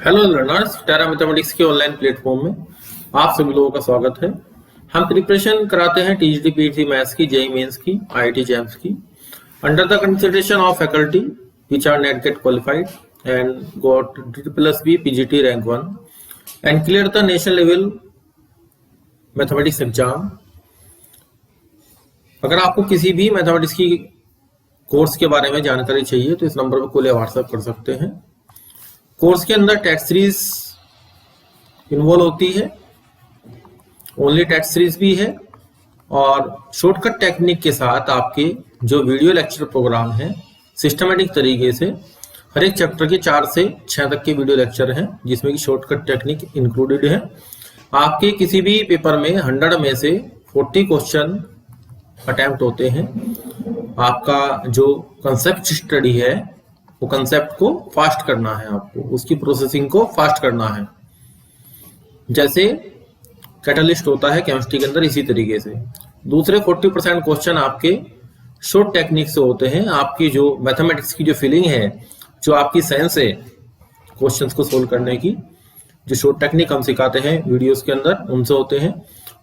Hello learners, टेरा mathematics के online platform में आप सभी लोगों का स्वागत है। हम प्रिपरेशन कराते हैं टीजीटी पीटी मैथ्स की, जेईई मेंस की, आईआईटी जेम्स की under the consideration of faculty which are NET GATE qualified and got DSSB PGT rank 1 and clear the national level mathematics exam. अगर आपको किसी भी मैथमेटिक्स की कोर्स के बारे में जानकारी चाहिए तो इस नंबर पर कॉल या व्हाट्सएप कर सकते हैं। कोर्स के अंदर टेस्ट सीरीज इन्वॉल्व होती है, ओनली टेस्ट सीरीज भी है और शॉर्टकट टेक्निक के साथ आपके जो वीडियो लेक्चर प्रोग्राम है सिस्टमेटिक तरीके से हर एक चैप्टर के 4 से 6 तक के वीडियो लेक्चर हैं जिसमें कि शॉर्टकट टेक्निक इंक्लूडेड है। आपके किसी भी पेपर में 100 में से 40 क्वेश्चन अटेम्प्ट होते हैं। आपका जो कंसेप्ट स्टडी है वो कंसेप्ट को फास्ट करना है, आपको उसकी प्रोसेसिंग को फास्ट करना है। जैसे कैटलिस्ट होता है केमिस्ट्री के अंदर, इसी तरीके से दूसरे 40% क्वेश्चन आपके शॉर्ट टेक्निक से होते हैं। आपकी जो मैथमेटिक्स की जो फीलिंग है, जो आपकी सेंस है क्वेश्चंस को सोल्व करने की, जो शॉर्ट टेक्निक हम सिखाते हैं वीडियोस के अंदर, उनसे होते हैं।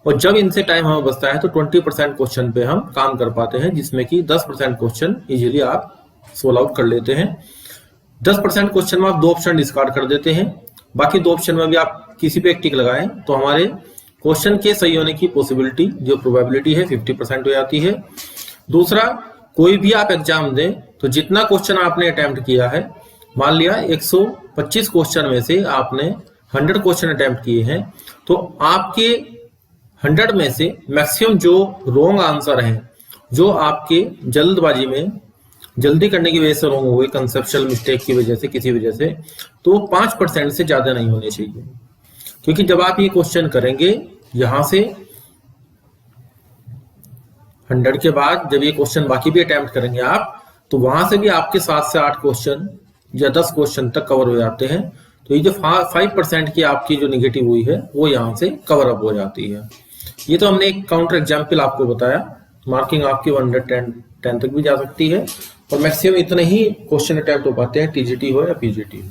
और जब इनसे टाइम हमें बचता है तो 20% क्वेश्चन पे हम काम कर पाते हैं, जिसमें कि 10% क्वेश्चन इजीली आप सोल्व आउट कर लेते हैं। 10% क्वेश्चन में आप 2 ऑप्शन डिस्कार्ड कर देते हैं, बाकी 2 ऑप्शन में भी आप किसी पे एक टिक लगाएं तो हमारे क्वेश्चन के सही होने की पॉसिबिलिटी, जो प्रोबेबिलिटी है, 50% हो जाती है। दूसरा, कोई भी आप एग्जाम दें तो जितना क्वेश्चन आपने अटेम्प्ट किया है, मान लिया 125 क्वेश्चन में से आपने 100 क्वेश्चन अटेम्प्ट किए हैं, तो आपके 100 में से मैक्सिमम जो रॉन्ग आंसर हैं, जो आपके जल्दबाजी में जल्दी करने की वजह से रॉन्ग हो गए, कंसेप्चुअल मिस्टेक की वजह से, किसी वजह से, तो 5% से ज्यादा नहीं होने चाहिए। क्योंकि जब आप ये क्वेश्चन करेंगे यहां से 100 के बाद जब ये क्वेश्चन बाकी भी अटेम्प्ट करेंगे आप, तो वहां से भी आपके 7 से 8 क्वेश्चन या 10 क्वेश्चन तक कवर हो जाते हैं। तो ये जो 5% की आपकी जो निगेटिव हुई है वो यहाँ से कवर अप हो जाती है। ये तो हमने एक काउंटर एग्जाम्पल आपको बताया। मार्किंग आपकी 110 तक भी जा सकती है और मैक्सिमम इतने ही क्वेश्चन अटेम्प्ट हो पाते हैं, टीजीटी हो या पीजीटी हो,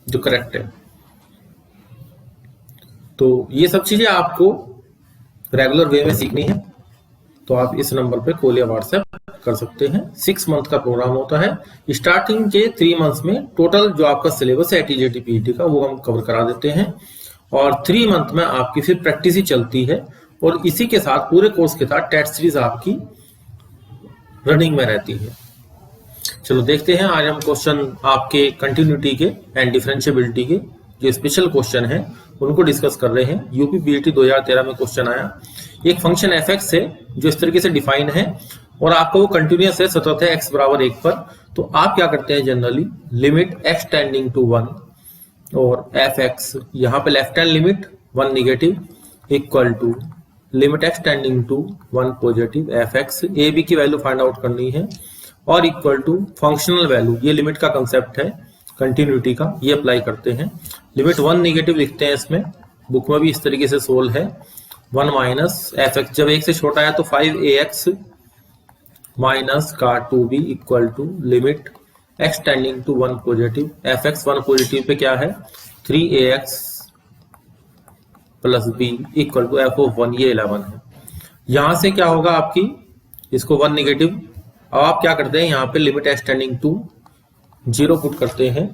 जो करेक्ट है। तो ये सब चीजें आपको रेगुलर वे में सीखनी है तो आप इस नंबर पे कॉल या व्हाट्सएप कर सकते हैं। 6 मंथ का प्रोग्राम होता है। स्टार्टिंग के 3 मंथ्स में टोटल जो आपका सिलेबस है टीजीटी पीजीटी का वो हम कवर करा देते हैं और 3 मंथ में आपकी फिर प्रैक्टिस ही चलती है और इसी के साथ पूरे कोर्स के साथ टेस्ट सीरीज आपकी रनिंग में रहती है। चलो देखते हैं, आज हम क्वेश्चन आपके कंटिन्यूटी के एंड डिफरेंशिएबिलिटी के जो स्पेशल क्वेश्चन हैं उनको डिस्कस कर रहे हैं। यूपी पीजीटी 2013 में क्वेश्चन आया। एक फंक्शन f(x) है जो इस तरीके से डिफाइन है और आपको वो कंटिन्यूअस है, सतत है, x बराबर 1 पर। तो आप क्या करते हैं, generally limit x tending to 1 और f(x) यहाँ पे left hand limit 1 negative equal to limit x tending to 1 positive f(x), a b की वैल्यू फाइंड आउट करनी है और इक्वल टू फंक्शनल वैल्यू। ये लिमिट का कंसेप्ट है कंटिन्यूटी का, ये अप्लाई करते हैं। लिमिट 1 नेगेटिव लिखते हैं, इसमें बुक में भी इस तरीके से सोल्व है। 1 माइनस f(x) जब 1 से छोटा है तो 5ax माइनस का 2b equal to limit x tending to 1 positive f(x) 1 positive पे क्या है 3ax plus b equal to f(1), ये 11 है। यहां से क्या होगा आपकी, इसको 1 नेगेटिव, अब आप क्या करते हैं यहाँ पे limit x tending to 0 put करते हैं,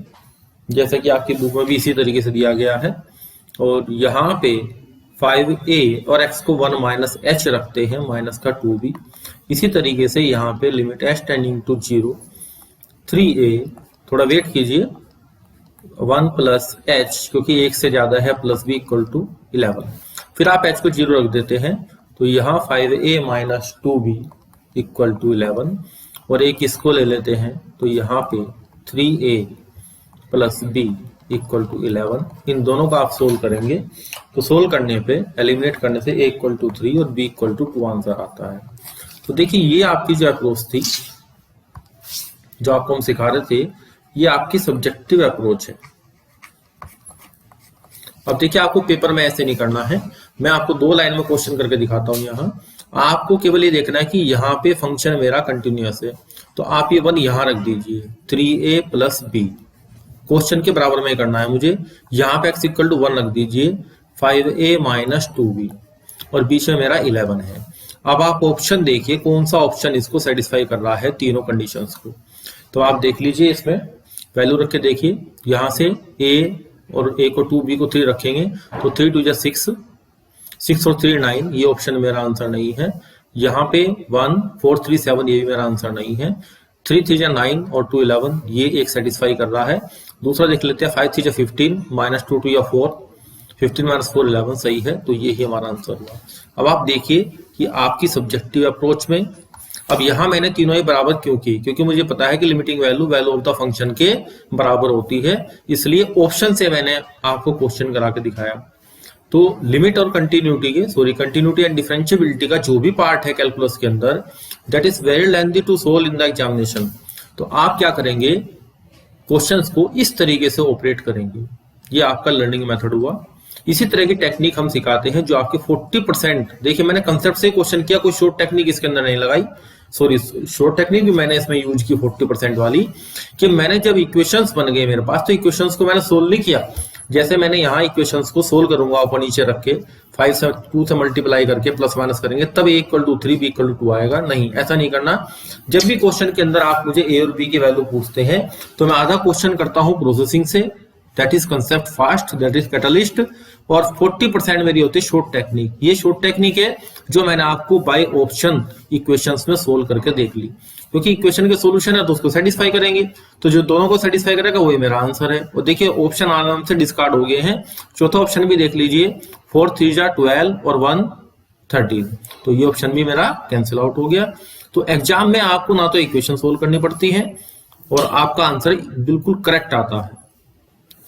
जैसा कि आपकी बुक में भी इसी तरीके से दिया गया है। और यहाँ पे 5a और x को 1 माइनस h रखते हैं, माइनस का 2b। इसी तरीके से यहाँ पे limit x tending to 0 3a, थोड़ा वेट कीजिए, 1 प्लस h क्योंकि 1 से ज्यादा है प्लस b इक्वल टू 11। फिर आप h को 0 रख देते हैं तो यहाँ 5a minus 2b equal to 11 और एक इसको ले लेते हैं तो यहाँ पे 3a plus b equal to 11। इन दोनों का आप सोल्व करेंगे तो सोल्व करने पे, एलिमिनेट करने से a इक्वल टू 3 और b इक्वल टू 2 आंसर आता है। तो देखिए ये आपकी जो अप्रोच थी, जो आपको हम सिखा रहे थे, ये आपकी सब्जेक्टिव अप्रोच है। अब देखिए आपको पेपर में ऐसे नहीं करना है, मैं आपको 2 लाइन में क्वेश्चन करके दिखाता हूं। यहाँ आपको केवल ये देखना है कि यहाँ पे फंक्शन मेरा कंटिन्यूअस है तो आप ये 1 यहाँ रख दीजिए, 3a प्लस b क्वेश्चन के बराबर में करना है मुझे। यहाँ पे x इक्वल टू 1 रख दीजिए, 5a माइनस 2b, और बीच में मेरा 11 है। अब आप ऑप्शन देखिए कौन सा ऑप्शन इसको सेटिस्फाई कर रहा है तीनों कंडीशंस को। तो आप देख लीजिए, इसमें वैल्यू रख के देखिए, यहाँ से a और a को 2, b को 3 रखेंगे तो 3 2 जा 6, 6 और 3 9, ये ऑप्शन मेरा आंसर नहीं है। यहाँ पे 1 4 3 7, ये भी मेरा आंसर नहीं है। 3 3 जा 9 और 2 11, ये एक सेटिस्फाई कर रहा है। दूसरा देख लेते हैं, 5 3 जा 15 माइनस 2 2 या 4, 15 माइनस 4 11, सही है। तो ये ही हमारा आंसर हुआ। अब आप देखिए कि आपकी सब्जेक्टिव अप्रोच में, अब यहाँ मैंने तीनों ही बराबर क्यों की, क्योंकि मुझे पता है कि limiting value value of the function के बराबर होती है, इसलिए ऑप्शन से मैंने आपको क्वेश्चन करा के दिखाया। तो लिमिट और कंटिन्यूटी एंड डिफरेंशियबिलिटी का जो भी पार्ट है कैलकुलस के अंदर, that is very lengthy to solve in the examination. तो आप क्या करेंगे, क्वेश्चंस को इस तरीके से ऑपरेट करेंगे। ये आपका लर्निंग मेथड हुआ। इसी तरह की टेक्निक हम सिखाते हैं जो आपके 40%, देखिए मैंने कंसेप्ट से क्वेश्चन किया, कोई शॉर्ट टेक्निक इसके अंदर नहीं लगाई। सॉरी, शॉर्ट टेक्निक भी मैंने इसमें यूज की 40% वाली, कि मैंने जब इक्वेशंस बन गए मेरे पास, तो इक्वेशंस को मैंने सोल्व नहीं किया। जैसे मैंने यहाँ इक्वेशंस को सोल्व करूंगा ऊपर नीचे रख के, 5 से 2 से मल्टीप्लाई करके प्लस माइनस करेंगे, तब a equal to 3 b equal to 2 आएगा। नहीं, ऐसा नहीं करना। जब भी क्वेश्चन के अंदर आप मुझे a और b की वैल्यू पूछते हैं, तो मैं आधा क्वेश्चन करता हूँ प्रोसेसिंग से, that is concept fast, that is catalyst, और 40% मेरी होती है शॉर्ट टेक्निक। ये शॉर्ट टेक्निक है जो मैंने आपको बाय ऑप्शन इक्वेशंस में सोल्व करके देख ली, क्योंकि इक्वेशन के सॉल्यूशन है तो उसको सेटिस्फाई करेंगे, तो जो दोनों को सेटिस्फाई करेगा वही मेरा आंसर है। और देखिए ऑप्शन आराम से डिस्कार्ड हो गए हैं। चौथा ऑप्शन भी देख लीजिए, 4 3 जा 12 और 1 13, तो ये ऑप्शन भी मेरा कैंसिल आउट हो गया। तो एग्जाम में आपको ना तो इक्वेशन सोल्व करनी पड़ती है और आपका आंसर बिल्कुल करेक्ट आता है।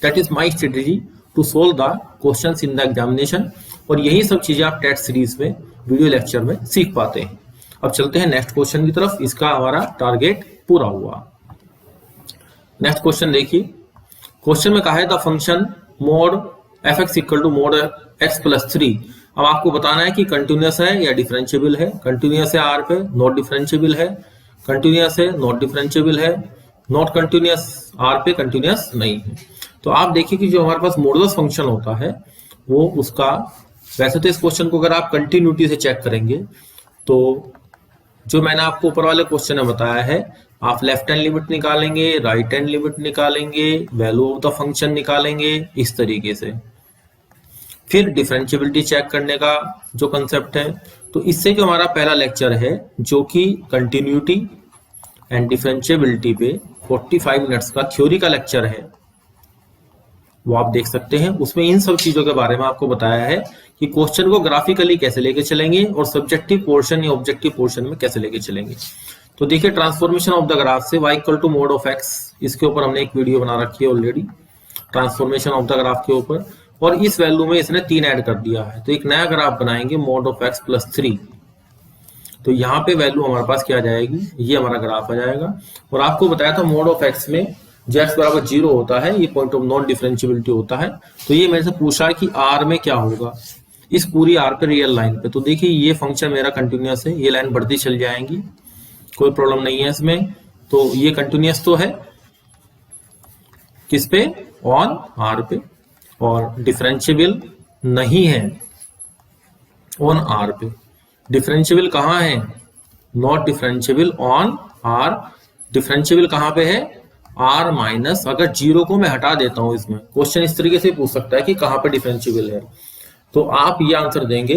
That is my strategy to solve the questions in the examination, और यही सब चीजें आप टेस्ट सीरीज में वीडियो लेक्चर में सीख पाते हैं। अब चलते हैं नेक्स्ट क्वेश्चन की तरफ, इसका हमारा टारगेट पूरा हुआ। नेक्स्ट क्वेश्चन देखिए, क्वेश्चन में कहा है the function mode fx equal to mode x plus 3। अब आपको बताना है कि कंटिन्यूअस है या डिफरेंशिएबल है। कंटिन्यूअस है r पे, नॉट डिफरेंशिएबल है। कंटिन्यूअस है, नॉट डिफरेंशिएबल है। नॉट कंटिन्यूअस r पे, कंटिन्यूअस नहीं है। तो आप देखिए कि जो हमारे पास मॉडुलस फंक्शन होता है वो उसका, वैसे तो इस क्वेश्चन को अगर आप कंटिन्यूटी से चेक करेंगे तो जो मैंने आपको ऊपर वाले क्वेश्चन में बताया है, आप लेफ्ट हैंड लिमिट निकालेंगे, राइट हैंड लिमिट निकालेंगे, वैल्यू ऑफ द फंक्शन निकालेंगे इस तरीके से। फिर डिफरेंशिएबिलिटी चेक करने का जो कंसेप्ट है, तो इससे जो हमारा पहला लेक्चर है जो कि कंटिन्यूटी एंड डिफरेंशिएबिलिटी पे 45 मिनट्स का थ्योरी का लेक्चर है, वो आप देख सकते हैं। उसमें इन सब चीजों के बारे में आपको बताया है कि क्वेश्चन को ग्राफिकली कैसे लेके चलेंगे और सब्जेक्टिव पोर्शन या ऑब्जेक्टिव पोर्शन में कैसे लेके चलेंगे। तो देखिए ट्रांसफॉर्मेशन ऑफ द ग्राफ से y equal to mode of x, इसके ऊपर हमने एक वीडियो बना रखी है already, transformation of the graph के ऊपर, और इस वैल्यू में इसने 3 ऐड कर दिया है। तो एक नया ग्राफ बनाएंगे मोड ऑफ x प्लस 3। तो यहाँ पे वैल्यू हमारे पास क्या आ जाएगी, ये हमारा ग्राफ आ जाएगा। और आपको बताया था मोड ऑफ x में जो x बराबर 0 होता है, ये पॉइंट ऑफ नॉन डिफरेंशिएबिलिटी होता है। तो ये मेरे से पूछा है कि r में क्या होगा, इस पूरी r पे रियल लाइन पे। तो देखिए ये फंक्शन मेरा कंटिन्यूअस है, ये लाइन बढ़ती चल जाएंगी, कोई प्रॉब्लम नहीं है इसमें। तो ये कंटिन्यूअस तो है किस पे, ऑन r पे, और डिफरेंशिएबल नहीं है ऑन r पे। डिफरेंशिएबल कहाँ है, not differentiable on r। Differentiable कहाँ पे है, r माइनस, अगर 0 को मैं हटा देता हूं, इसमें क्वेश्चन इस तरीके से पूछ सकता है कि कहां पे डिफरेंशिएबल है, तो आप ये आंसर देंगे।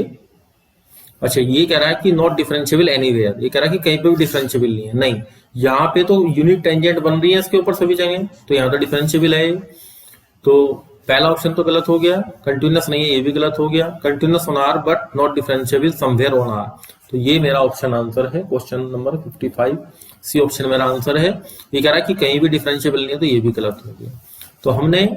अच्छा, ये कह रहा है कि नॉट डिफरेंशिएबल एनीवेयर, ये कह रहा है कि कहीं पे भी डिफरेंशिएबल नहीं है। नहीं, यहाँ पे तो यूनिट टेंजेंट बन रही है इसके ऊपर सभी जगह, तो यहाँ तो डिफरेंशिएबल है। तो पहला ऑप्शन तो गलत हो गया, कंटिन्यूअस नहीं है ये भी गलत हो गया। Continuous on R but not differentiable somewhere on R, तो ये मेरा ऑप्शन आंसर है क्वेश्चन नंबर 55, सी ऑप्शन मेरा आंसर है। ये कह रहा है कि कहीं भी डिफरेंशिएबल नहीं है, तो ये भी गलत हो गया। तो हमने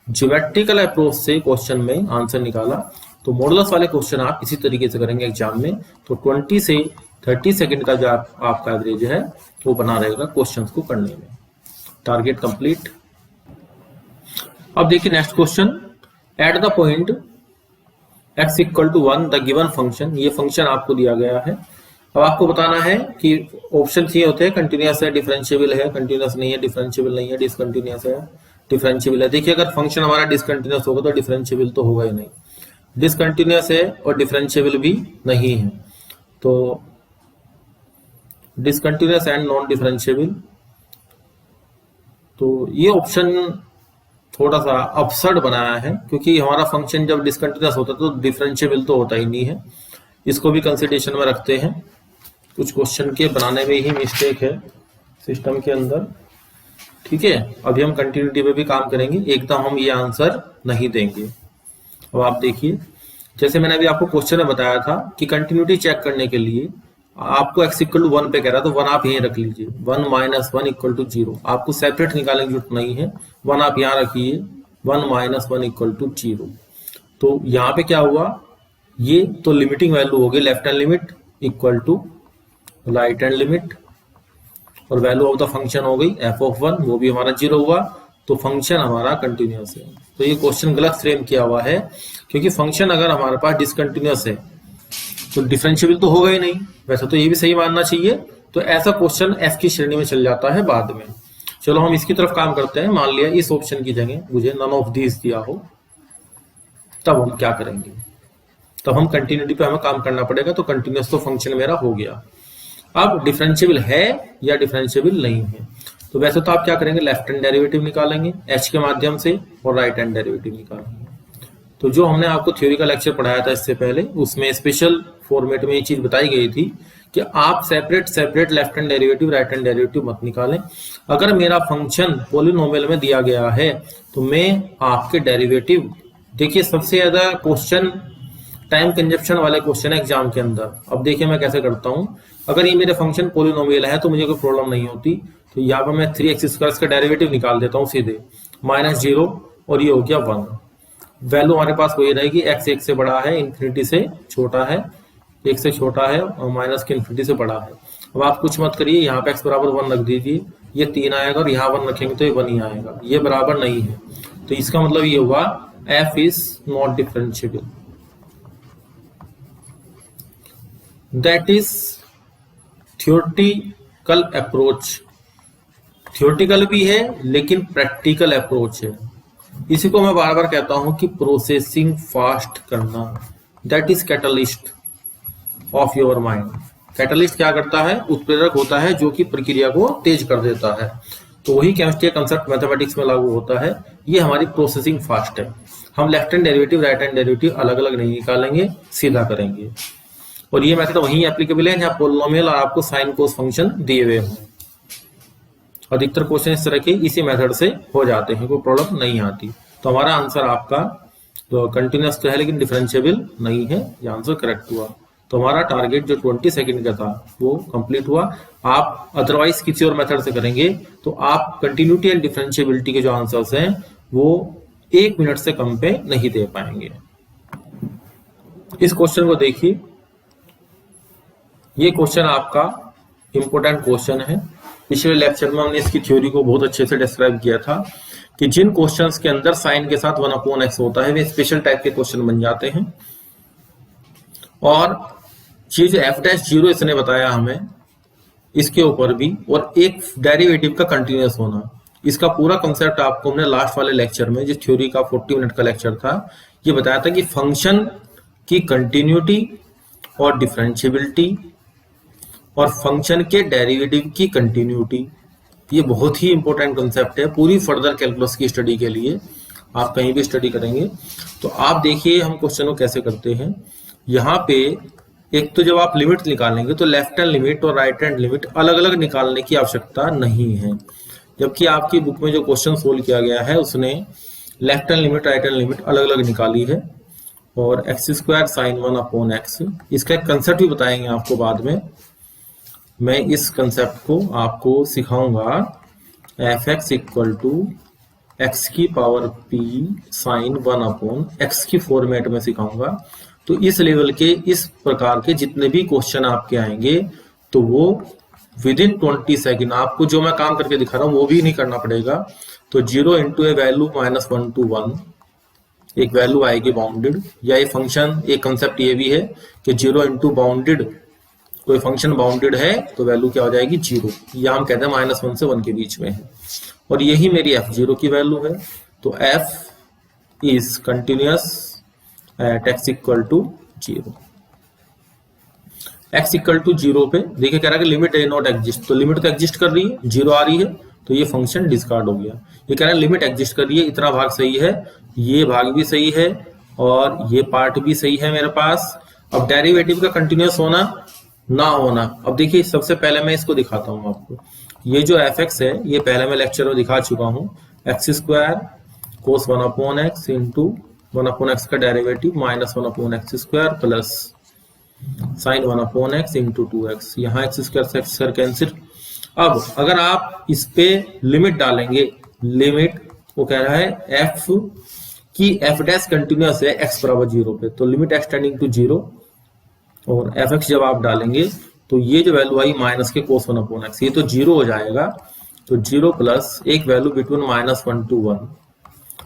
ज्योमेट्रिकल अप्रोच से क्वेश्चन में आंसर निकाला। तो मॉडुलस वाले क्वेश्चन आप इसी तरीके से करेंगे एग्जाम में, तो 20 से 30 सेकंड का जो आपका एवरेज है वो बना रहेगा क्वेश्चंस को करने में। Target complete. अब देखिए next question, at the point x equal to 1 the given function, ये फंक्शन आपको दिया गया है। अब आपको बताना है कि ऑप्शन ये होते हैं कंटिन्यूअस है, डिफरेंशिएबल है, कंटिन्यूअस नहीं है, डिफरेंशिएबल नहीं है, डिसकंटिन्यूअस है, डिफरेंशिएबल है। देखिए अगर फंक्शन हमारा डिसकंटिन्यूअस होगा तो डिफरेंशिएबल तो होगा ही नहीं, डिसकंटिन्यूअस है और डिफरेंशिएबल भी नहीं है, तो डिसकंटिन्यूअस एंड नॉन डिफरेंशिएबल, तो ये ऑप्शन थोड़ा सा अपसर्ड बनाया है, क्योंकि हमारा फंक्शन जब डिसकंटिन्यूअस होता है तो डिफरेंशिएबल तो होता ही नहीं है। इसको भी कंसिडरेशन में रखते हैं, कुछ क्वेश्चन के बनाने में ही मिस्टेक है सिस्टम के अंदर, ठीक है। अभी हम कंटिन्यूटी पे भी काम करेंगे, एकदम हम ये आंसर नहीं देंगे। अब आप देखिए, जैसे मैंने अभी आपको क्वेश्चन में बताया था कि कंटिन्यूटी चेक करने के लिए आपको x इक्वल टू 1 पे कह रहा है, तो 1 आप यहीं रख लीजिए, 1 माइनस 1 इक्वल टू 0, आपको सेपरेट निकालने की जरूरत नहीं है, 1 आप यहाँ रखिए, 1 माइनस 1 इक्वल टू 0। तो यहाँ पे क्या हुआ, ये तो लिमिटिंग वैल्यू हो गई, left hand limit equal to right hand limit, और वैल्यू ऑफ द फंक्शन हो गई f(1), वो भी हमारा 0 हुआ, तो फंक्शन हमारा कंटिन्यूअस है। तो ये क्वेश्चन गलत फ्रेम किया हुआ है, क्योंकि फंक्शन अगर हमारे पास डिसकंटिन्यूअस है तो डिफरेंशिएबल तो होगा ही नहीं, वैसे तो ये भी सही मानना चाहिए, तो ऐसा क्वेश्चन f की श्रेणी में चल जाता है बाद में। चलो हम इसकी तरफ काम करते हैं। मान लिया इस ऑप्शन की जगह मुझे नन ऑफ दीज दिया हो, तब हम क्या करेंगे, तब हम कंटिन्यूटी पे हमें काम करना पड़ेगा। तो कंटिन्यूअस तो फंक्शन मेरा हो गया, अब डिफरेंशिएबल है या डिफरेंशिएबल नहीं है, तो वैसे तो आप क्या करेंगे, लेफ्ट हैंड डेरिवेटिव निकालेंगे h के माध्यम से और राइट हैंड डेरिवेटिव निकालेंगे। तो जो हमने आपको थ्योरी का लेक्चर पढ़ाया था इससे पहले, उसमें स्पेशल फॉर्मेट में ये चीज बताई गई थी कि आप separate left hand derivative right hand derivative मत निकालें। अगर मेरा फंक्शन पॉलिनोमियल में दिया गया है तो मैं आपके डेरिवेटिव, देखिए सबसे ज्यादा क्वेश्चन टाइम कंजप्शन वाले क्वेश्चन है एग्जाम के अंदर। अब देखिए मैं कैसे करता हूं, अगर ये मेरे फंक्शन पॉलिनोमियल है तो मुझे कोई प्रॉब्लम नहीं होती, तो यहाँ पर मैं 3x² का डेरिवेटिव निकाल देता हूँ सीधे, -0 और ये हो गया 1। वैल्यू हमारे पास वही रहेगी, x 1 से बड़ा है, इन्फिनिटी से छोटा है, 1 से छोटा है और माइनस के इन्फिनिटी से बड़ा है। अब आप कुछ मत करिए, यहाँ पे x बराबर 1 रख दीजिए, ये 3 आएगा और यहाँ 1 रखेंगे तो ये 1 ही आएगा, ये बराबर नहीं है, तो इसका मतलब ये हुआ f is not differentiable. That is theoretical approach, theoretical भी है लेकिन प्रैक्टिकल अप्रोच है। इसी को मैं बार बार कहता हूं कि प्रोसेसिंग फास्ट करना, that is catalyst of your mind. Catalyst क्या करता है, उत्प्रेरक होता है जो कि प्रक्रिया को तेज कर देता है, तो वही केमिस्ट्री का कंसेप्ट मैथमेटिक्स में लागू होता है। ये हमारी प्रोसेसिंग फास्ट है, हम left hand derivative right hand derivative अलग अलग नहीं निकालेंगे, सीधा करेंगे। और ये मेथड वही एप्लीकेबल है जहां पॉलिनोमियल और आपको साइन कोस फंक्शन दिए हुए हों। अधिकतर क्वेश्चन इस तरह के इसी मेथड से हो जाते हैं, कोई प्रॉब्लम नहीं आती। तो हमारा आंसर आपका तो कंटिन्यूअस तो है लेकिन डिफरेंशिएबल नहीं है, ये आंसर करेक्ट हुआ। तो हमारा टारगेट जो 20 सेकंड का था वो कंप्लीट हुआ। आप अदरवाइज किसी और मेथड से करेंगे तो आप कंटिन्यूटी एंड डिफरेंशिएबिलिटी के जो आंसर्स हैं वो 1 मिनट से कम पे नहीं दे पाएंगे। इस क्वेश्चन को देखिए, ये क्वेश्चन आपका इंपोर्टेंट क्वेश्चन है। पिछले लेक्चर में हमने इसकी थ्योरी को बहुत अच्छे से डिस्क्राइब किया था कि जिन क्वेश्चंस के अंदर साइन के साथ 1/x होता है वे स्पेशल टाइप के क्वेश्चन बन जाते हैं। और ये जो f'0 इसने बताया हमें, इसके ऊपर भी, और एक डेरिवेटिव का कंटिन्यूअस होना, इसका पूरा कंसेप्ट आपको हमने लास्ट वाले लेक्चर में, जिस थ्योरी का 40 मिनट का लेक्चर था, ये बताया था कि फंक्शन की कंटिन्यूटी और डिफरेंशिएबिलिटी और फंक्शन के डेरिवेटिव की कंटिन्यूटी, ये बहुत ही इंपॉर्टेंट कंसेप्ट है पूरी फर्दर कैलकुलस की स्टडी के लिए। आप कहीं भी स्टडी करेंगे तो आप देखिए हम क्वेश्चन को कैसे करते हैं। यहाँ पे एक तो जब आप लिमिट निकालेंगे तो लेफ्ट हैंड लिमिट और राइट हैंड लिमिट अलग अलग निकालने की आवश्यकता नहीं है, जबकि आपकी बुक में जो क्वेश्चन सोल्व किया गया है उसने left hand limit right hand limit अलग अलग निकाली है। और x² sin 1/x, इसका एक कंसेप्ट भी बताएंगे आपको बाद में। मैं इस कंसेप्ट को आपको सिखाऊंगा f(x) = x की पावर p sin 1/x की फॉर्मेट में सिखाऊंगा। तो इस लेवल के, इस प्रकार के जितने भी क्वेश्चन आपके आएंगे तो वो विदिन 20 सेकेंड, आपको जो मैं काम करके दिखा रहा हूँ वो भी नहीं करना पड़ेगा। तो 0 × ए वैल्यू -1 to 1, एक वैल्यू आएगी बाउंडेड, या ये फंक्शन, एक कंसेप्ट ये भी है कि 0 × बाउंडेड कोई फंक्शन बाउंडेड है तो वैल्यू क्या हो जाएगी 0, या हम कहते हैं -1 से 1 के बीच में है, और यही मेरी f0 की वैल्यू है। तो f is continuous at x equal to 0। x equal to 0 पे देखिए कह रहा है कि लिमिट डज नॉट एग्जिस्ट, तो लिमिट तो एग्जिस्ट कर रही है, 0 आ रही है, तो ये फंक्शन डिस्कार्ड हो गया। ये कह रहा है लिमिट एग्जिस्ट कर रही है, इतना भाग सही है, ये भाग भी सही है, और ये पार्ट भी सही है मेरे पास। अब डेरिवेटिव का कंटिन्यूअस होना ना होना, अब देखिए सबसे पहले मैं इसको दिखाता हूं आपको। ये जो fx है ये पहले मैं लेक्चर में दिखा चुका हूं, x² cos 1/x into 1/x का derivative -1/x² plus sin 1/x into 2x, यहाँ x² से x² कैंसिल। अब अगर आप इस पे लिमिट डालेंगे, लिमिट वो कह रहा है f की f डैश कंटिन्यूअस है x बराबर 0 पे, तो लिमिट एक्सटेंडिंग टू 0, और fx जब आप डालेंगे तो ये जो वैल्यू आई माइनस के cos 1/x, ये तो 0 हो जाएगा, तो 0 प्लस एक वैल्यू बिटवीन -1 to 1,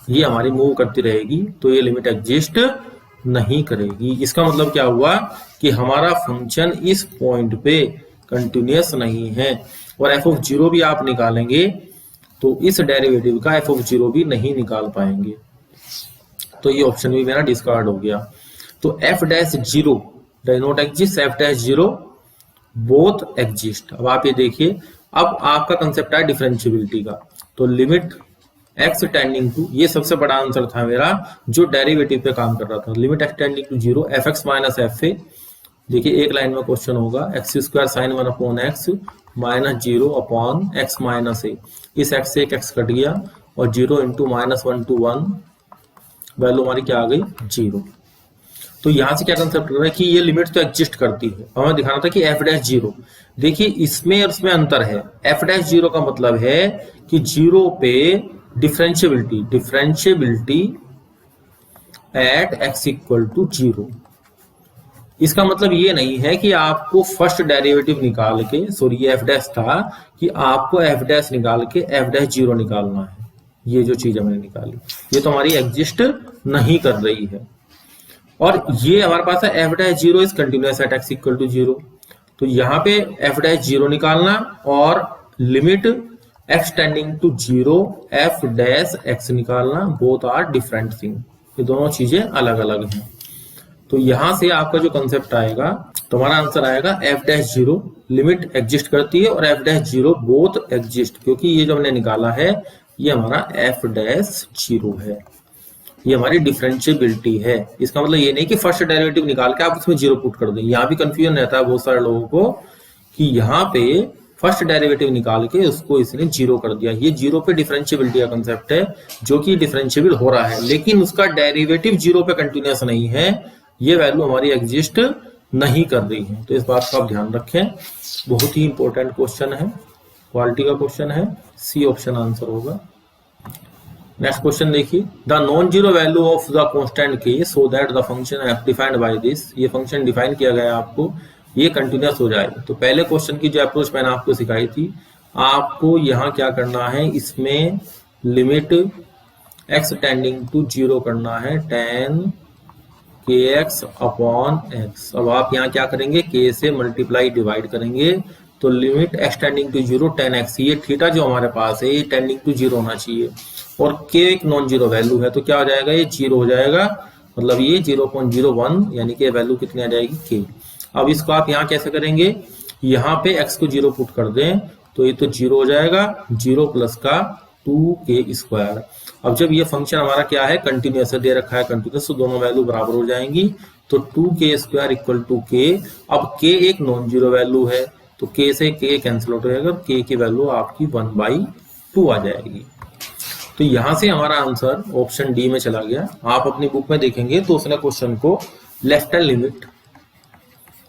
ये हमारी मूव करती रहेगी, तो ये लिमिट एग्जिस्ट नहीं करेगी। इसका मतलब क्या हुआ कि हमारा फंक्शन इस पॉइंट पे कंटिन्यूअस नहीं है, और f भी आप निकालेंगे तो इस डेरिवेटिव का f भी नहीं निकाल पाएंगे, तो ये ऑप्शन भी मेरा डिस्कार्ड हो गया। तो f dash 0 does not exist, f dash 0 both exist. अब आप ये देखिए, अब आपका कंसेप्ट है डिफरेंशियबिलिटी का, तो लिमिट x टेंडिंग टू, ये सबसे बड़ा आंसर था मेरा जो डेरिवेटिव पे काम कर रहा था, limit x tending to 0 fx minus fa। देखिए एक लाइन में क्वेश्चन होगा x² sin 1/x -0 upon x minus a, इस x से एक x कट गया, और 0 इंटू -1 to 1 वैल्यू हमारी क्या आ गई 0। तो यहां से क्या कंसेप्ट कर रहा है कि ये लिमिट तो एग्जिस्ट करती है, और हमें दिखाना था कि f डैश 0, देखिए इसमें और इसमें अंतर है। f डैश 0 का मतलब है कि 0 पे differentiability at x equal to 0। इसका मतलब ये नहीं है कि आपको फर्स्ट डेरिवेटिव निकाल के, सॉरी ये f डैश था, कि आपको f डैश निकाल के f डैश 0 निकालना है। ये जो चीज हमने निकाली ये तो हमारी एग्जिस्ट नहीं कर रही है, और ये हमारे पास है f dash 0 is continuous at x equal to 0, तो यहाँ पे f डैश 0 निकालना और limit x tending to 0 f dash x निकालना, बोथ आर डिफरेंट थिंग, ये दोनों चीजें अलग अलग हैं। तो यहां से आपका जो कंसेप्ट आएगा, तो हमारा आंसर आएगा f डैश 0 लिमिट एग्जिस्ट करती है, और f डैश 0 बोथ एग्जिस्ट, क्योंकि ये जो हमने निकाला है ये हमारा f डैश 0 है, ये हमारी डिफरेंशियबिलिटी है। इसका मतलब ये नहीं कि फर्स्ट डेरिवेटिव निकाल के आप उसमें 0 पुट कर दें, यहाँ भी कंफ्यूजन रहता है बहुत सारे लोगों को कि यहाँ पे फर्स्ट डेरिवेटिव निकाल के उसको इसने 0 कर दिया। ये 0 पे डिफरेंशियबिलिटी का कंसेप्ट है, जो कि डिफरेंशियबल हो रहा है, लेकिन उसका डेरिवेटिव 0 पे कंटिन्यूअस नहीं है, ये वैल्यू हमारी एग्जिस्ट नहीं कर रही है। तो इस बात का आप ध्यान रखें, बहुत ही इंपॉर्टेंट क्वेश्चन है, क्वालिटी का क्वेश्चन है, सी ऑप्शन आंसर होगा। नेक्स्ट क्वेश्चन देखिए, the non zero value of the constant के so that the function F defined by this, ये फंक्शन डिफाइन किया गया है आपको, ये कंटिन्यूअस हो जाएगा। तो पहले क्वेश्चन की जो अप्रोच मैंने आपको सिखाई थी, आपको यहाँ क्या करना है, इसमें लिमिट x टेंडिंग टू 0 करना है, tan kx अपॉन x। अब आप यहाँ क्या करेंगे, k से मल्टीप्लाई डिवाइड करेंगे, तो limit x tending to 0 tan x, ये थीटा जो हमारे पास है ये टेंडिंग टू 0 होना चाहिए, और k एक नॉन जीरो वैल्यू है, तो क्या हो जाएगा, ये 0 हो जाएगा, मतलब ये 0.01, यानी कि वैल्यू कितनी आ जाएगी k। अब इसको आप यहाँ कैसे करेंगे, यहाँ पे x को 0 पुट कर दें, तो ये तो 0 हो जाएगा, 0 प्लस का 2k²। अब जब ये फंक्शन हमारा क्या है, कंटिन्यूअस दे रखा है कंटिन्यूअस, तो दोनों वैल्यू बराबर हो जाएंगी, तो 2k² इक्वल टू k। अब k एक नॉन जीरो वैल्यू है, तो k से k कैंसिल आउट हो जाएगा, k की वैल्यू आपकी 1/2 आ जाएगी। तो यहां से हमारा आंसर ऑप्शन डी में चला गया। आप अपनी बुक में देखेंगे तो उसने क्वेश्चन को left hand limit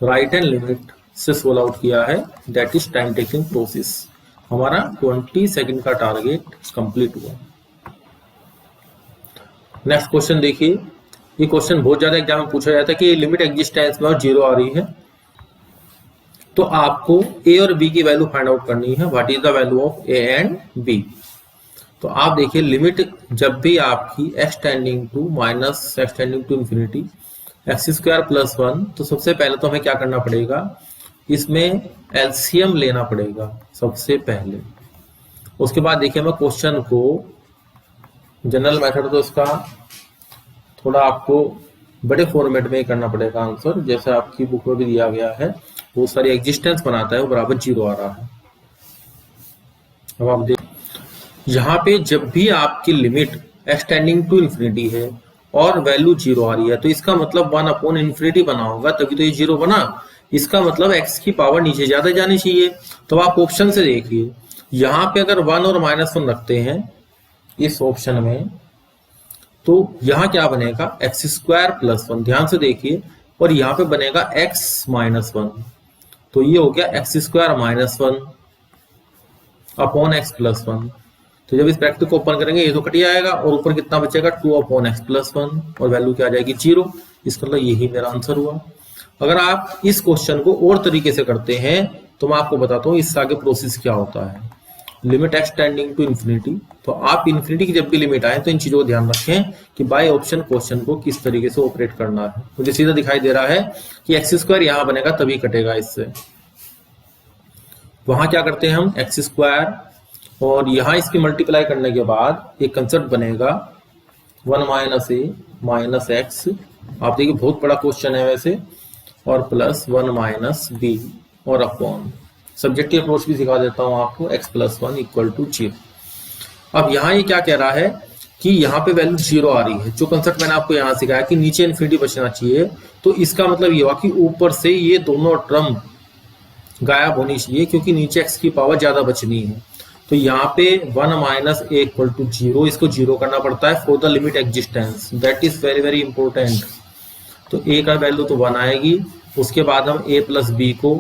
right hand limit से सोल्व आउट किया है, that is time taking process. हमारा 20 सेकंड का टारगेट कंप्लीट हुआ। नेक्स्ट क्वेश्चन देखिए, ये क्वेश्चन बहुत ज्यादा एग्जाम में पूछा जाता है कि लिमिट एग्जिस्टेंस में और 0 आ रही है, तो आपको a और b की वैल्यू फाइंड आउट करनी है, what is the value of a and b। तो आप देखिए, लिमिट जब भी आपकी x tending to minus x tending to infinity x² + 1, तो सबसे पहले तो हमें क्या करना पड़ेगा, इसमें एलसीएम लेना पड़ेगा सबसे पहले। उसके बाद देखिए मैं क्वेश्चन को जनरल मेथड तो इसका थोड़ा आपको बड़े फॉर्मेट में करना पड़ेगा आंसर, जैसे आपकी बुक में भी दिया गया है। बहुत सारी एग्जिस्टेंस बनाता है वो बराबर 0 आ रहा है। अब आप देख यहाँ पे जब भी आपकी लिमिट एक्सटेंडिंग टू इन्फिनिटी है और वैल्यू 0 आ रही है तो इसका मतलब 1/∞ बना होगा, तभी तो ये 0 बना। इसका मतलब x की पावर नीचे ज्यादा जानी चाहिए। तो आप ऑप्शन से देखिए, यहाँ पे अगर 1 और -1 रखते हैं इस ऑप्शन में तो यहाँ क्या बनेगा x² + 1। ध्यान से देखिए, और यहाँ पे बनेगा x - 1। तो ये हो गया x² - 1 अपॉन x + 1। तो जब इस ब्रैकेट को ओपन करेंगे ये तो कट जाएगा और ऊपर कितना बचेगा 2/x + 1 और वैल्यू क्या आ जाएगी 0। इसका मतलब यही मेरा आंसर हुआ। अगर आप इस क्वेश्चन को और तरीके से करते हैं तो मैं आपको बताता हूँ इससे आगे प्रोसेस क्या होता है। लिमिट एक्सटेंडिंग टू इन्फिनिटी, तो आप इन्फिनिटी की जब भी लिमिट आए तो इन चीजों को ध्यान रखें कि बाय ऑप्शन क्वेश्चन को किस तरीके से ऑपरेट करना है। मुझे सीधा दिखाई दे रहा है कि x² यहां बनेगा तभी कटेगा इससे। वहां क्या करते हैं हम x² और यहां इसकी मल्टीप्लाई करने के बाद एक कंसेप्ट बनेगा 1 - a - x। आप देखिए बहुत बड़ा क्वेश्चन है वैसे, और प्लस 1 - b और अपॉन सब्जेक्टिव अप्रोच भी सिखा देता हूं आपको x + 1 = 0। अब यहाँ ये क्या कह रहा है कि यहाँ पे वैल्यू 0 आ रही है। जो कंसेप्ट मैंने आपको यहाँ सिखाया कि नीचे इन्फिनिटी बचना चाहिए, तो इसका मतलब ये हुआ कि ऊपर से ये दोनों टर्म गायब होनी चाहिए क्योंकि नीचे x की पावर ज्यादा बचनी है। तो यहाँ पे 1 - a = 0, इसको 0 करना पड़ता है for the limit existence. That is very very important. तो a का वैल्यू तो 1 आएगी, उसके बाद हम a + b को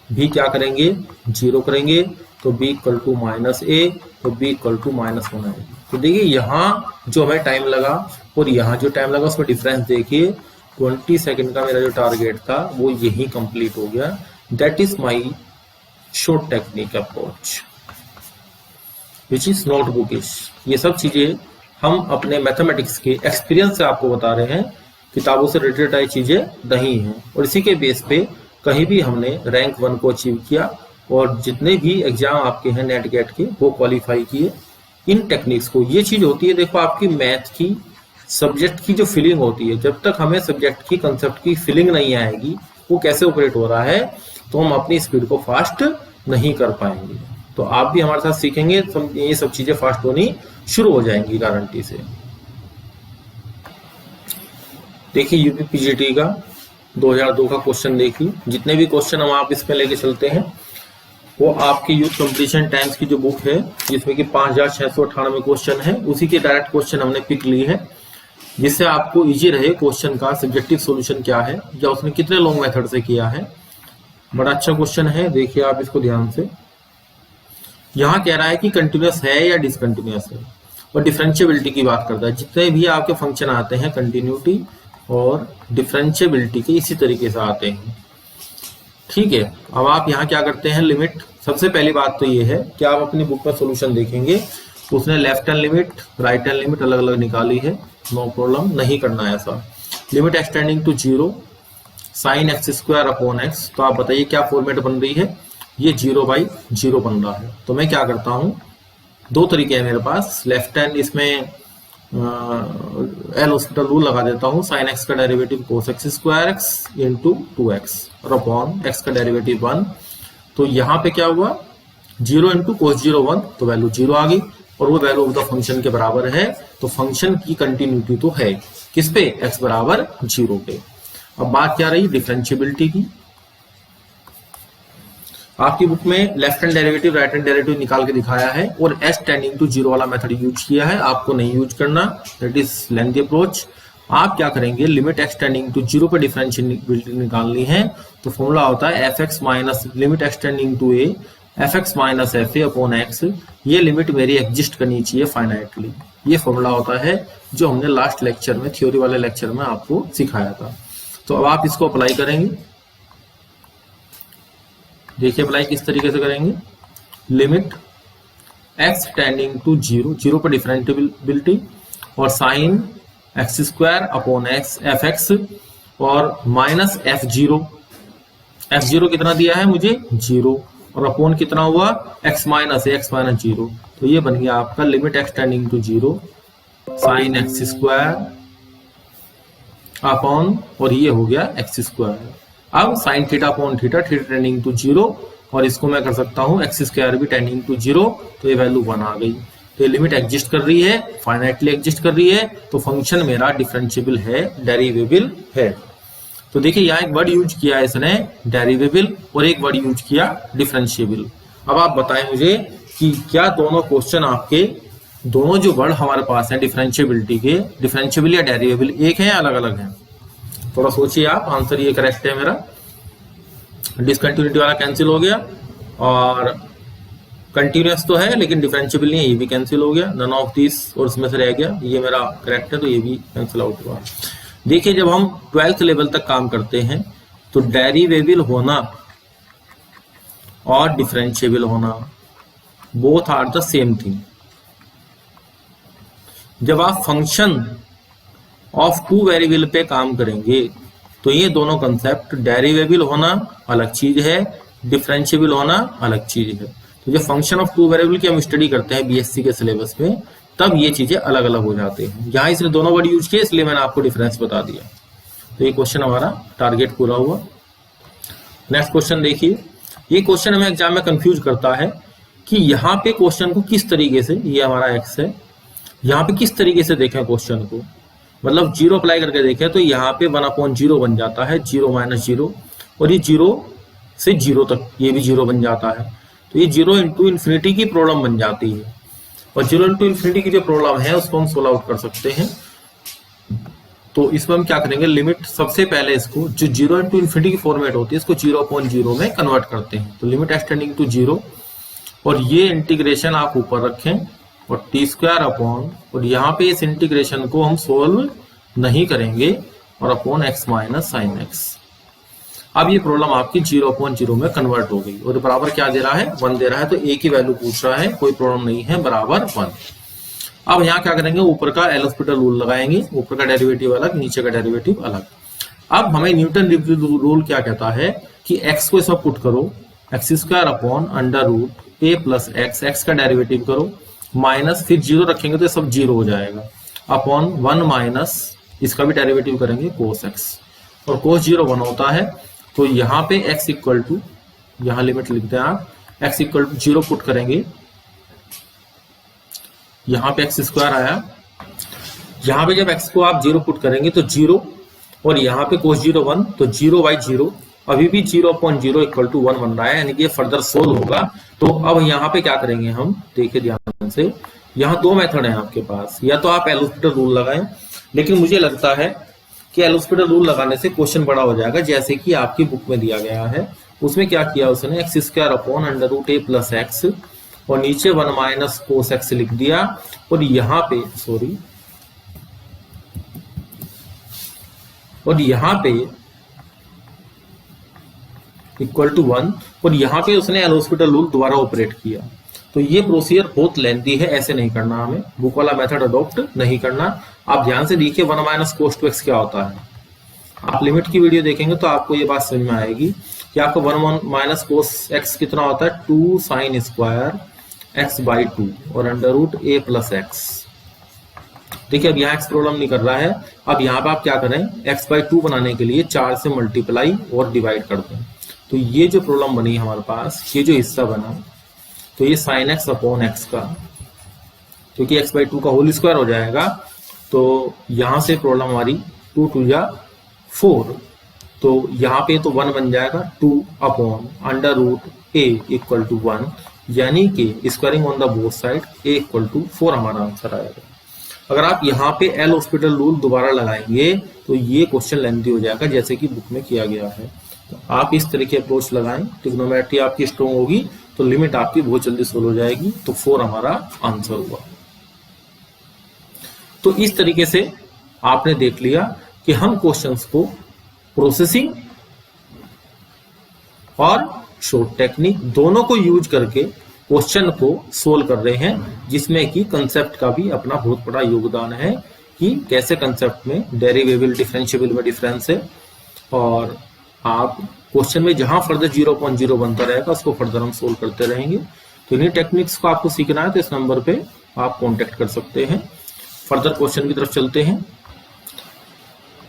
भी क्या करेंगे 0 करेंगे, तो b = -a, तो b = -1 आएगी। तो देखिए यहाँ जो हमें टाइम लगा और यहाँ जो टाइम लगा उसमें डिफरेंस देखिए। 20 सेकंड का मेरा जो टारगेट था वो यही कंप्लीट हो गया। That is my short technique approach which is not bookish. ये सब चीजें हम अपने मैथमेटिक्स के एक्सपीरियंस से आपको बता रहे हैं, किताबों से रिलेटेड आई चीजें नहीं हैं। और इसी के बेस पे कहीं भी हमने रैंक 1 को अचीव किया और जितने भी एग्जाम आपके हैं नेट गेट के वो क्वालिफाई किए इन टेक्निक्स को। ये चीज होती है देखो आपकी मैथ की सब्जेक्ट की जो फीलिंग होती है, जब तक हमें सब्जेक्ट की कंसेप्ट की फीलिंग नहीं आएगी वो कैसे ऑपरेट हो रहा है तो हम अपनी स्पीड को फास्ट नहीं कर पाएंगे। तो आप भी हमारे साथ सीखेंगे तो ये सब चीजें फास्ट होनी शुरू हो जाएंगी गारंटी से। देखिए यूपी पीजीटी का 2002 का क्वेश्चन देखिए। जितने भी क्वेश्चन हम आप इसमें लेके चलते हैं वो आपकी यूथ कंपटीशन टाइम्स की जो बुक है जिसमें कि 5698 क्वेश्चन है, उसी के डायरेक्ट क्वेश्चन हमने पिक ली है जिससे आपको इजी रहे क्वेश्चन का सब्जेक्टिव सॉल्यूशन क्या है या उसने कितने लॉन्ग मेथड से किया है। बड़ा अच्छा क्वेश्चन है, देखिए आप इसको ध्यान से। यहाँ कह रहा है कि कंटिन्यूअस है या डिसकंटिन्यूअस है और डिफरेंशिएबिलिटी की बात करता है। जितने भी आपके फंक्शन आते हैं कंटिन्यूटी और डिफरेंशिएबिलिटी के इसी तरीके से आते हैं। ठीक है, अब आप यहाँ क्या करते हैं लिमिट। सबसे पहली बात तो ये है कि आप अपनी बुक में सॉल्यूशन देखेंगे उसने left hand limit right hand limit अलग अलग निकाली है, नो प्रॉब्लम, नहीं करना है ऐसा। Limit x tending to 0 sin x² upon x, तो आप बताइए क्या फॉर्मेट बन रही है, ये 0/0 बन रहा है। तो मैं क्या करता हूं, दो तरीके हैं मेरे पास। लेफ्ट हैंड इसमें एल हॉस्पिटल रूल लगा देता हूं, sin x का derivative cos x² into 2x और अपॉन x का डेरिवेटिव 1। तो यहाँ पे क्या हुआ 0 इंटू cos 0 1, तो वैल्यू 0 आ गई और वो वैल्यू ऑफ द फंक्शन के बराबर है। तो फंक्शन की कंटिन्यूटी तो है किस पे, x बराबर 0 पे। अब बात क्या रही डिफरेंशिएबिलिटी की। आपकी बुक में left hand derivative right hand derivative निकाल के दिखाया है और s टेंडिंग टू 0 वाला मेथड यूज किया है, आपको नहीं यूज करना, दैट इज लेंथी अप्रोच। आप क्या करेंगे लिमिट x टेंडिंग टू 0 पे डिफरेंशिएबिलिटी निकालनी है, तो फॉर्मूला होता है fx minus limit x tending to a fx minus fa upon x। ये लिमिट मेरी एग्जिस्ट करनी चाहिए फाइनाइटली। ये फॉर्मूला होता है जो हमने लास्ट लेक्चर में थ्योरी वाले लेक्चर में आपको सिखाया था। तो अब आप इसको अप्लाई करेंगे, देखिए अप्लाई किस तरीके से करेंगे। लिमिट x टेंडिंग टू 0 पर डिफरेंशिएबिलिटी और sine x² upon x fx और माइनस f0 x0 कितना दिया है मुझे 0 और अपॉन कितना हुआ x माइनस 0। तो ये बन गया आपका limit x tending to 0 sine x square upon और ये हो गया एक्स स्क्वायर। अब sine theta upon theta tending to 0 और इसको मैं कर सकता हूं एक्स स्क्वायर भी टेंडिंग टू 0। तो ये वैल्यू 1 आ गई। तो ये लिमिट एग्जिस्ट कर रही है, फाइनाइटली एग्जिस्ट कर रही है, तो फंक्शन मेरा डिफरेंशिएबल है, डेरिवेबल है। तो देखिए यहाँ एक वर्ड यूज किया है इसने डेरिवेबल और एक वर्ड यूज किया डिफरेंशिएबल। अब आप बताएं मुझे कि क्या दोनों क्वेश्चन आपके दोनों जो वर्ड हमारे पास है डिफरेंशिएबिलिटी के, डिफरेंशिएबल या डेरिवेबल एक है या अलग अलग है? थोड़ा सोचिए आप, आंसर ये करेक्ट है मेरा। डिसकंटिन्यूटी वाला कैंसिल हो गया और कंटिन्यूअस तो है लेकिन डिफरेंशिएबल नहीं है, ये भी कैंसिल हो गया। नन ऑफ दिस और इसमें से रह गया, ये मेरा करेक्ट है तो ये भी कैंसिल आउट हुआ। देखिए जब हम 12th लेवल तक काम करते हैं तो डेरिवेबल होना और डिफरेंशिएबल होना both are the same thing. जब आप फंक्शन ऑफ टू वेरिएबल पे काम करेंगे तो ये दोनों कंसेप्ट डेरिवेबल होना अलग चीज है, डिफरेंशिएबल होना अलग चीज है। तो जब फंक्शन ऑफ टू वेरिएबल की हम स्टडी करते हैं बीएससी के सिलेबस में तब ये चीजें अलग अलग हो जाते हैं। यहाँ इसने दोनों वर्ड यूज किए इसलिए मैंने आपको डिफरेंस बता दिया। तो ये क्वेश्चन हमारा टारगेट पूरा हुआ। नेक्स्ट क्वेश्चन देखिए, ये क्वेश्चन हमें एग्जाम में कंफ्यूज करता है कि यहाँ पे क्वेश्चन को किस तरीके से, ये हमारा एक्स है, यहाँ पे किस तरीके से देखें क्वेश्चन को, मतलब 0 अप्लाई करके देखें तो यहाँ पे 1/0 बन जाता है, 0 - 0 और ये 0 से 0 तक ये भी 0 बन जाता है। तो ये 0 × इन्फिनिटी की प्रॉब्लम बन जाती है और 0 × इन्फिनिटी की जो प्रॉब्लम है उसको हम सोल्व आउट कर सकते हैं। तो इसमें हम क्या करेंगे, लिमिट सबसे पहले इसको जो 0 × इन्फिनिटी की फॉर्मेट होती है इसको 0/0 में कन्वर्ट करते हैं। तो लिमिट x टेंडिंग टू 0 और ये इंटीग्रेशन आप ऊपर रखें और t² अपॉन और यहाँ पे इस इंटीग्रेशन को हम सोल्व नहीं करेंगे और upon x minus sine x। अब ये प्रॉब्लम आपकी 0/0 में कन्वर्ट हो गई और बराबर क्या दे रहा है 1 दे रहा है। तो a की वैल्यू पूछ रहा है, कोई प्रॉब्लम नहीं है, बराबर 1। अब यहाँ क्या करेंगे, ऊपर का एल हॉस्पिटल रूल लगाएंगे, ऊपर का डेरिवेटिव अलग नीचे का डेरिवेटिव अलग। अब हमें न्यूटन रूल क्या कहता है कि x को इसमें पुट करो, x² upon √a + x, x का डेरिवेटिव करो माइनस फिर 0 रखेंगे तो सब 0 हो जाएगा अपॉन 1 माइनस इसका भी डेरिवेटिव करेंगे cos x और cos 0 1 होता है। तो यहाँ पे x इक्वल टू, यहाँ लिमिट लिखते हैं आप, x इक्वल टू 0 पुट करेंगे, यहाँ पे x² आया, यहाँ पे जब x को आप 0 पुट करेंगे तो 0 और यहाँ पे cos 0 1 तो 0/0 अभी भी 0/0 इक्वल टू 1 बन रहा है, यानी कि ये फर्दर सोल्व होगा। तो अब यहाँ पे क्या करेंगे हम, देखिए ध्यान से, यहाँ दो मेथड है आपके पास, या तो आप एल हॉस्पिटल रूल लगाएं, लेकिन मुझे लगता है कि एल हॉस्पिटल रूल लगाने से क्वेश्चन बड़ा हो जाएगा, जैसे कि आपकी बुक में दिया गया है। उसमें क्या किया उसने, x² अपॉन √a + x और नीचे 1 माइनस cos x लिख दिया और यहाँ पे इक्वल टू 1 और यहाँ पे उसने एल हॉस्पिटल रूल दोबारा ऑपरेट किया। तो ये प्रोसीजर बहुत लेंथी है, ऐसे नहीं करना, हमें बुक वाला मेथड अडॉप्ट नहीं करना। आप ध्यान से देखिए 1 माइनस cos 2x क्या होता है, आप लिमिट की वीडियो देखेंगे तो आपको ये बात समझ में आएगी कि आपको 1 माइनस cos x कितना होता है 2 sin स्क्वायर x/2 और √a + x। देखिए अब यहाँ x प्रॉब्लम नहीं कर रहा है, अब यहाँ पे आप क्या करें, x/2 बनाने के लिए 4 से मल्टीप्लाई और डिवाइड कर दें। तो ये जो प्रॉब्लम बनी हमारे पास, ये जो हिस्सा बना, तो ये sin x अपॉन x का, क्योंकि x/2 का होल स्क्वायर हो जाएगा, तो यहां से प्रॉब्लम हमारी 2 × 2 = 4, तो यहाँ पे तो 1 बन जाएगा, 2 अपॉन √a इक्वल टू 1, यानी कि squaring on the both side a equal to 4 हमारा आंसर आएगा। अगर आप यहाँ पे एल हॉस्पिटल रूल दोबारा लगाएंगे तो ये क्वेश्चन लेंथी हो जाएगा, जैसे कि बुक में किया गया है। तो आप इस तरह की अप्रोच लगाएं, ट्रिग्नोमेट्री आपकी स्ट्रॉन्ग होगी तो लिमिट आपकी बहुत जल्दी सोल्व हो जाएगी। तो 4 हमारा आंसर हुआ। तो इस तरीके से आपने देख लिया कि हम क्वेश्चंस को प्रोसेसिंग और शॉर्ट टेक्निक दोनों को यूज करके क्वेश्चन को सोल्व कर रहे हैं, जिसमें कि कंसेप्ट का भी अपना बहुत बड़ा योगदान है कि कैसे कंसेप्ट में डेरिवेबल डिफरेंशिएबल में डिफरेंस है और आप क्वेश्चन में जहां फर्दर 0.0 बनता रहेगा उसको फर्दर हम सोल्व करते रहेंगे। तो इन्हीं टेक्निक्स को आपको सीखना है तो इस नंबर पे आप कांटेक्ट कर सकते हैं। फर्दर क्वेश्चन की तरफ चलते हैं।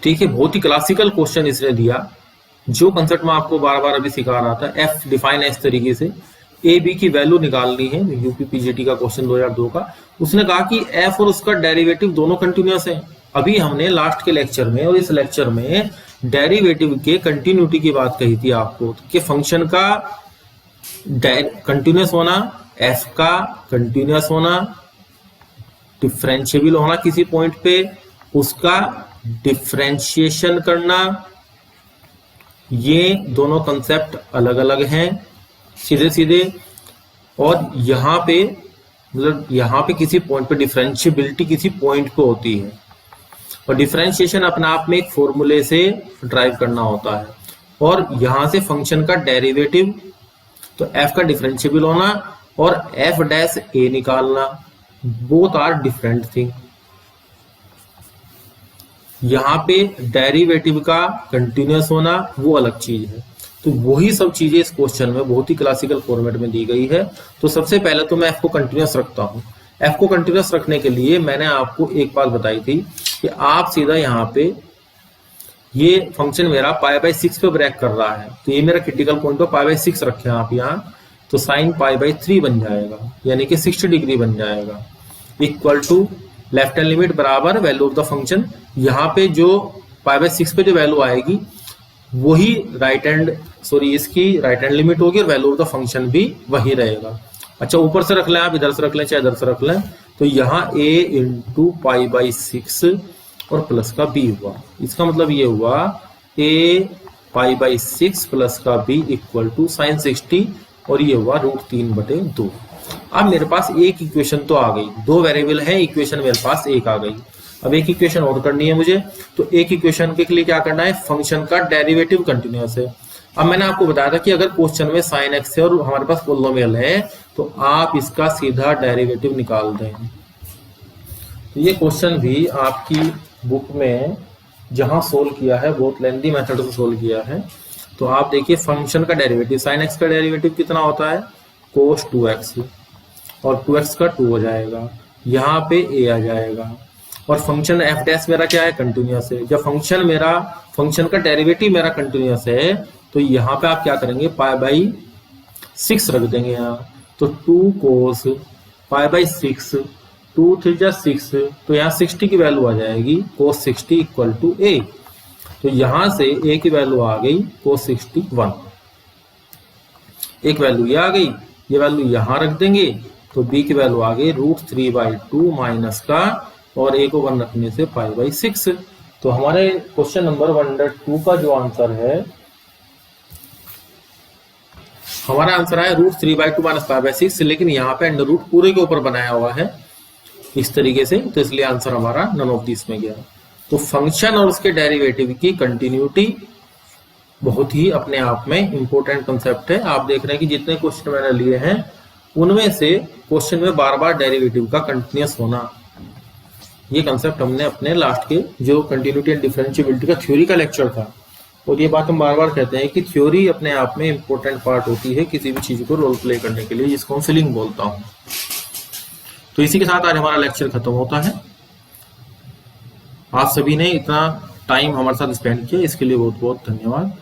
ठीक है, बहुत ही क्लासिकल क्वेश्चन इसने दिया, जो कंसेप्ट मैं आपको बार बार अभी सिखा रहा था। एफ डिफाइन है इस तरीके से, ए बी की वैल्यू निकालनी है, यूपी पीजीटी का क्वेश्चन 2002 का। उसने कहा कि एफ और उसका डेरिवेटिव दोनों कंटिन्यूअस है। अभी हमने लास्ट के लेक्चर में और इस लेक्चर में डेरिवेटिव के कंटिन्यूटी की बात कही थी आपको कि फंक्शन का कंटिन्यूअस होना, एफ का कंटिन्यूअस होना, डिफरेंशिएबल होना किसी पॉइंट पे, उसका डिफरेंशिएशन करना, ये दोनों कंसेप्ट अलग अलग हैं सीधे सीधे। और यहां पे मतलब यहां पे किसी पॉइंट पे डिफरेंशिएबिलिटी किसी पॉइंट पे होती है, और डिफरेंशिएशन अपने आप में एक फॉर्मूले से ड्राइव करना होता है। और यहां से फंक्शन का डेरिवेटिव, तो एफ का डिफरेंशिएबल होना और एफ डैश ए निकालना, बोथ आर डिफरेंट थिंग। यहां पे डेरिवेटिव का कंटिन्यूअस होना वो अलग चीज है। तो वही सब चीजें इस क्वेश्चन में बहुत ही क्लासिकल फॉर्मेट में दी गई है। तो सबसे पहले तो मैं एफ को कंटिन्यूअस रखता हूं। एफ को कंटिन्यूअस रखने के लिए मैंने आपको एक बात बताई थी कि आप सीधा यहाँ पे ये फंक्शन मेरा π/6 पे ब्रेक कर रहा है, तो ये मेरा क्रिटिकल पॉइंट है, π/6 रखें आप यहाँ, तो साइन π/3 बन जाएगा, यानी कि 60 डिग्री बन जाएगा। Equal to left hand limit बराबर वैल्यू ऑफ द फंक्शन। यहाँ पे जो π/6 पे जो वैल्यू आएगी वही इसकी राइट हैंड लिमिट होगी और वैल्यू ऑफ द फंक्शन भी वही रहेगा। अच्छा, ऊपर से रख लें आप, इधर से रख लें चाहे इधर से रख लें, तो यहाँ a इंटू π/6 और प्लस का b हुआ। इसका मतलब ये हुआ a π/6 प्लस का b इक्वल टू साइन 60 और ये हुआ √3/2। अब मेरे पास एक इक्वेशन तो आ गई, दो वेरिएबल है, इक्वेशन मेरे पास एक आ गई। अब एक इक्वेशन और करनी है मुझे, तो एक इक्वेशन के लिए क्या करना है, फंक्शन का डेरिवेटिव कंटिन्यूअस है। अब मैंने आपको बताया था कि अगर क्वेश्चन में साइन एक्स है और हमारे पास पॉलिनोमियल है तो आप इसका सीधा डेरिवेटिव निकाल दें। तो ये क्वेश्चन भी आपकी बुक में जहां सोल्व किया है, बहुत लेंथी मेथड से सोल्व किया है। तो आप देखिए, फंक्शन का डेरिवेटिव, साइन एक्स का डेरिवेटिव कितना होता है, कोस 2x, और 2x का 2 हो जाएगा, यहाँ पे a आ जाएगा। और फंक्शन एफ डैश मेरा क्या है, कंटिन्यूअस है। जब फंक्शन का डेरिवेटिव मेरा कंटिन्यूअस है तो यहाँ पे आप क्या करेंगे, π/6 रख देंगे यहाँ, तो 2 cos π/6, 2 3 6, तो यहाँ 60 की वैल्यू आ जाएगी, cos 60 इक्वल टू a। तो यहां से a की वैल्यू आ गई cos 61, एक वैल्यू ये आ गई, ये वैल्यू यहां रख देंगे, तो b की वैल्यू आ गई √3/2 माइनस का, और a को 1 रखने से π/6। तो हमारे क्वेश्चन नंबर 102 का जो आंसर है, हमारा आंसर है √3/2 माइनस π/6, लेकिन यहाँ पे अंडर रूट पूरे के ऊपर बनाया हुआ है इस तरीके से, तो इसलिए आंसर हमारा नन ऑफ दिस में गया। तो फंक्शन और उसके डेरिवेटिव की कंटिन्यूटी बहुत ही अपने आप में इंपॉर्टेंट कंसेप्ट है। आप देख रहे हैं कि जितने क्वेश्चन मैंने लिए हैं उनमें से क्वेश्चन में बार बार डेरिवेटिव का कंटिन्यूअस होना, ये कंसेप्ट हमने अपने लास्ट के जो कंटिन्यूटी एंड डिफरेंशिएबिलिटी का थ्योरी का लेक्चर था, और ये बात हम बार बार कहते हैं कि थ्योरी अपने आप में इंपॉर्टेंट पार्ट होती है किसी भी चीज को रोल प्ले करने के लिए, जिसको हम फीलिंग बोलता हूं। तो इसी के साथ आज हमारा लेक्चर खत्म होता है। आप सभी ने इतना टाइम हमारे साथ स्पेंड किया, इसके लिए बहुत बहुत धन्यवाद।